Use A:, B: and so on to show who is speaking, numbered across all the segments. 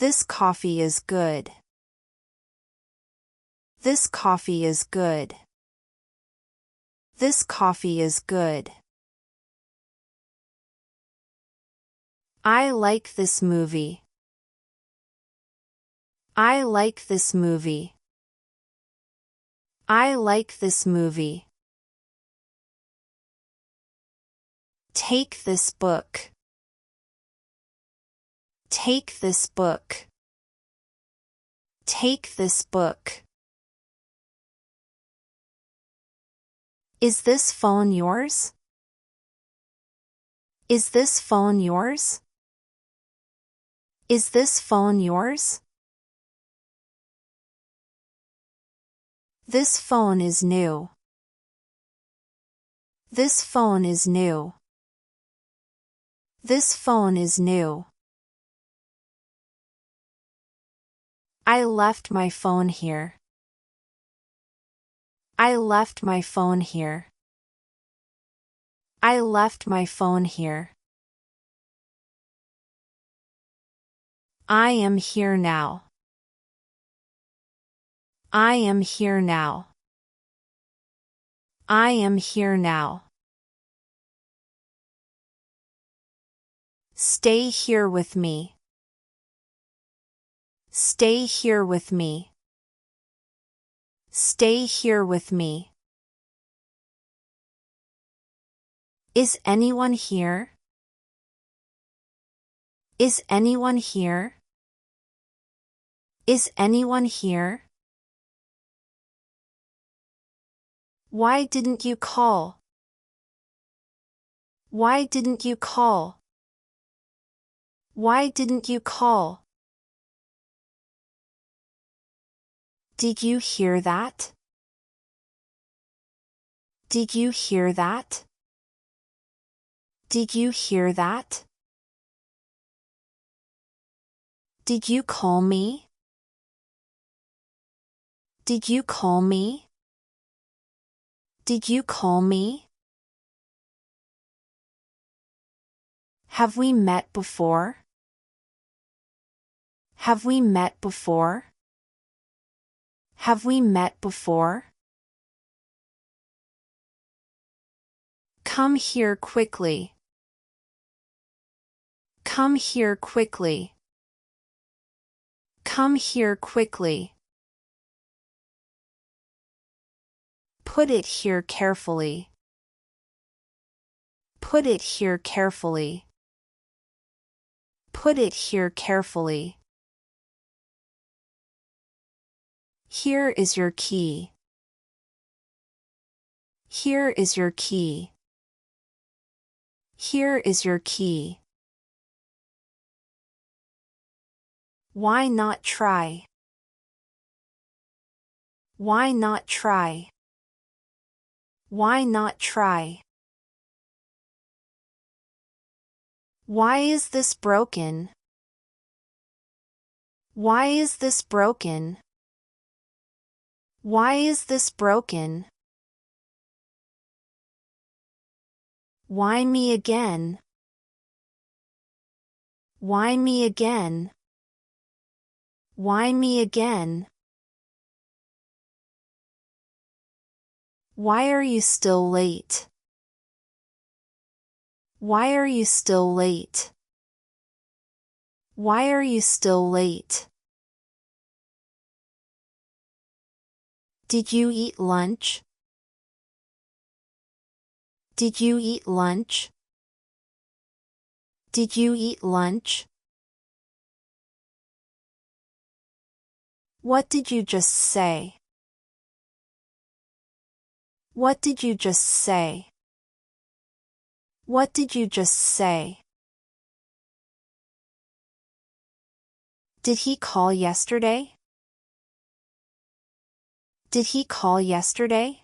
A: This coffee is good. This coffee is good. This coffee is good. I like this movie. I like this movie. I like this movie. Take this book. Take this book. Take this book. Is this phone yours? Is this phone yours? Is this phone yours? This phone is new. This phone is new. This phone is new. I left my phone here. I left my phone here. I left my phone here. I am here now. I am here now. I am here now. Stay here with me. Stay here with me. Stay here with me. Is anyone here? Is anyone here? Is anyone here? Why didn't you call? Why didn't you call? Why didn't you call? Did you hear that? Did you hear that? Did you hear that? Did you call me? Did you call me? Did you call me? Have we met before? Have we met before? Have we met before? Come here quickly. Come here quickly. Come here quickly. Put it here carefully. Put it here carefully. Put it here carefully. Here is your key. Here is your key. Here is your key. Why not try? Why not try? Why not try? Why is this broken? Why is this broken? Why is this broken? Why me again? Why me again? Why me again? Why are you still late? Why are you still late? Why are you still late? Did you eat lunch? Did you eat lunch? Did you eat lunch? What did you just say? What did you just say? What did you just say? Did he call yesterday? Did he call yesterday?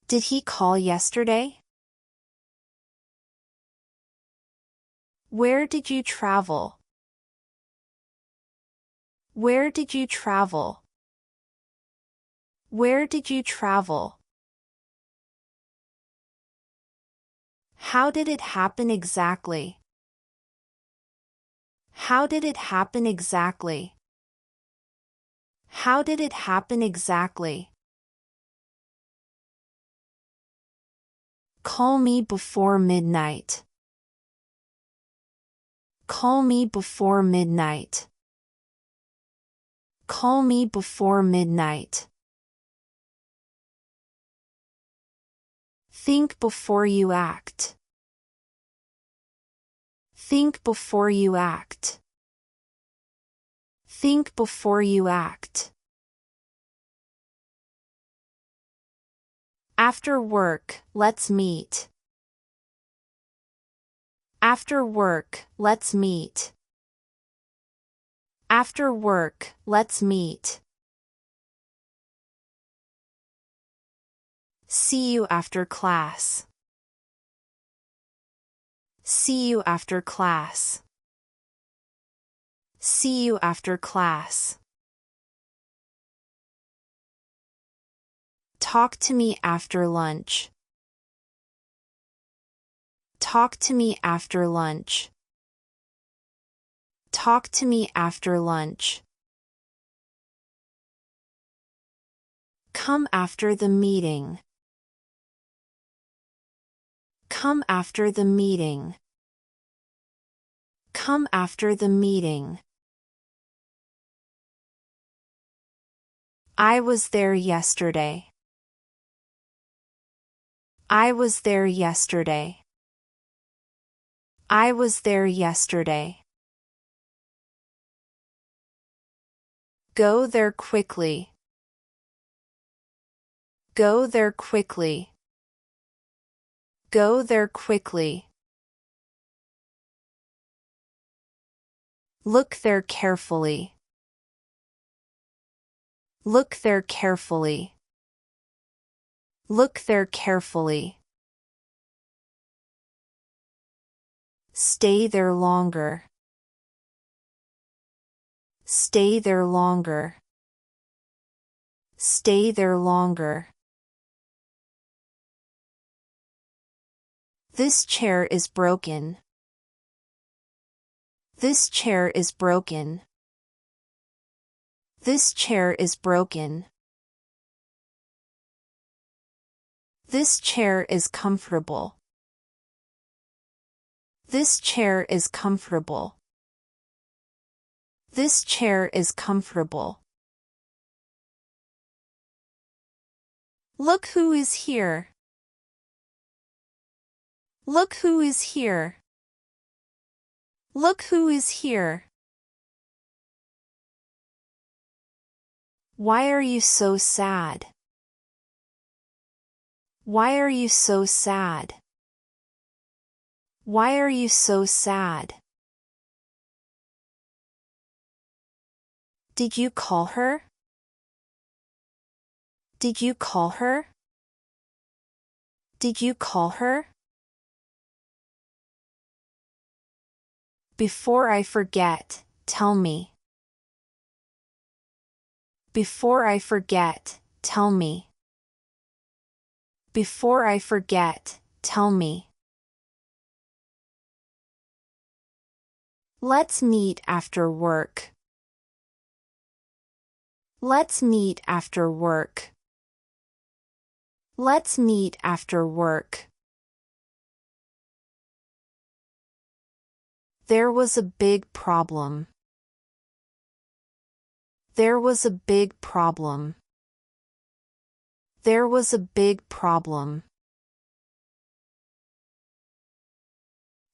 A: Did he call yesterday? Where did you travel? Where did you travel? Where did you travel? How did it happen exactly? How did it happen exactly? How did it happen exactly? Call me before midnight. Call me before midnight. Call me before midnight. Think before you act. Think before you act. Think before you act. After work, let's meet. After work, let's meet. After work, let's meet. See you after class. See you after class. See you after class. Talk to me after lunch. Talk to me after lunch. Talk to me after lunch. Come after the meeting. Come after the meeting. Come after the meeting. I was there yesterday. I was there yesterday. I was there yesterday. Go there quickly. Go there quickly. Go there quickly. Look there carefully. Look there carefully. Look there carefully. Stay there longer. Stay there longer. Stay there longer. This chair is broken. This chair is broken. This chair is broken. This chair is comfortable. This chair is comfortable. This chair is comfortable. Look who is here. Look who is here. Look who is here. Why are you so sad? Why are you so sad? Why are you so sad? Did you call her? Did you call her? Did you call her? Before I forget, tell me. Before I forget, tell me. Before I forget, tell me. Let's meet after work. Let's meet after work. Let's meet after work. There was a big problem. There was a big problem. There was a big problem.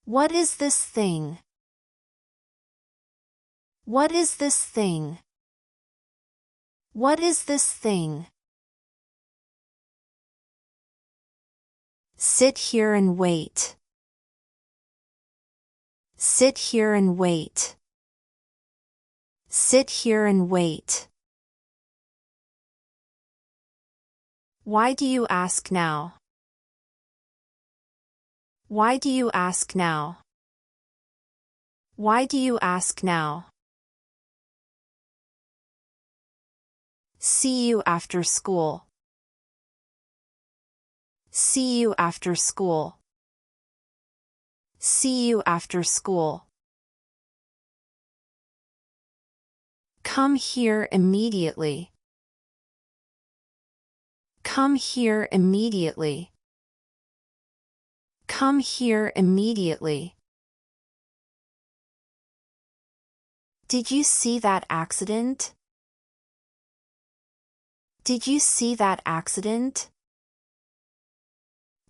A: What is this thing? What is this thing? What is this thing? Sit here and wait. Sit here and wait. Sit here and wait. Why do you ask now? Why do you ask now? Why do you ask now? See you after school. See you after school. See you after school. Come here immediately. Come here immediately. Come here immediately. Did you see that accident? Did you see that accident?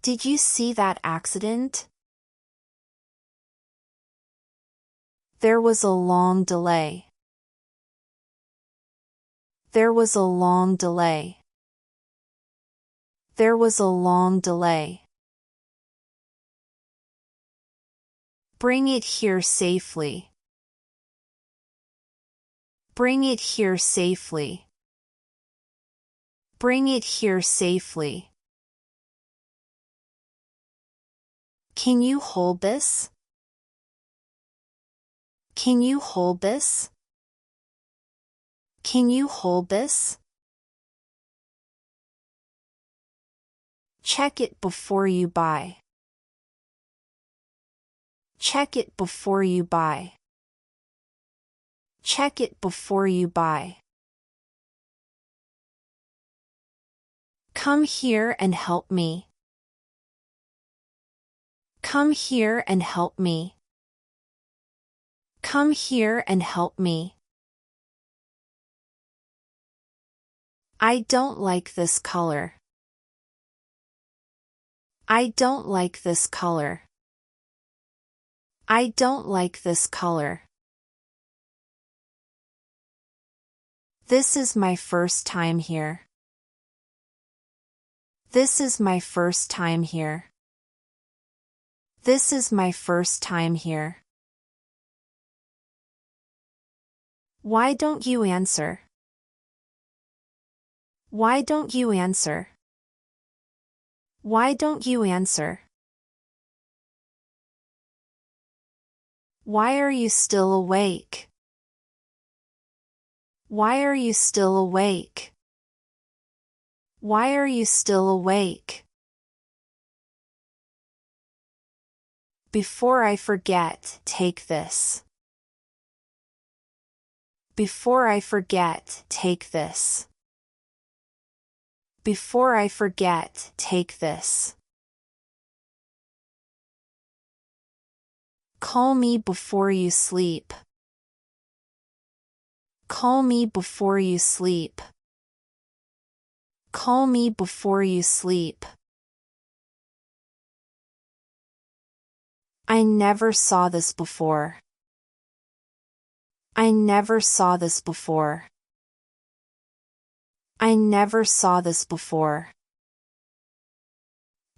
A: Did you see that accident? There was a long delay. There was a long delay. There was a long delay. Bring it here safely. Bring it here safely. Bring it here safely. Can you hold this? Can you hold this? Can you hold this? Check it before you buy. Check it before you buy. Check it before you buy. Come here and help me. Come here and help me. Come here and help me. I don't like this color. I don't like this color. I don't like this color. This is my first time here. This is my first time here. This is my first time here. Why don't you answer? Why don't you answer? Why don't you answer? Why are you still awake? Why are you still awake? Why are you still awake? Before I forget, take this. Before I forget, take this. Before I forget, take this. Call me before you sleep. Call me before you sleep. Call me before you sleep. I never saw this before. I never saw this before. I never saw this before.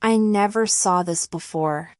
A: I never saw this before.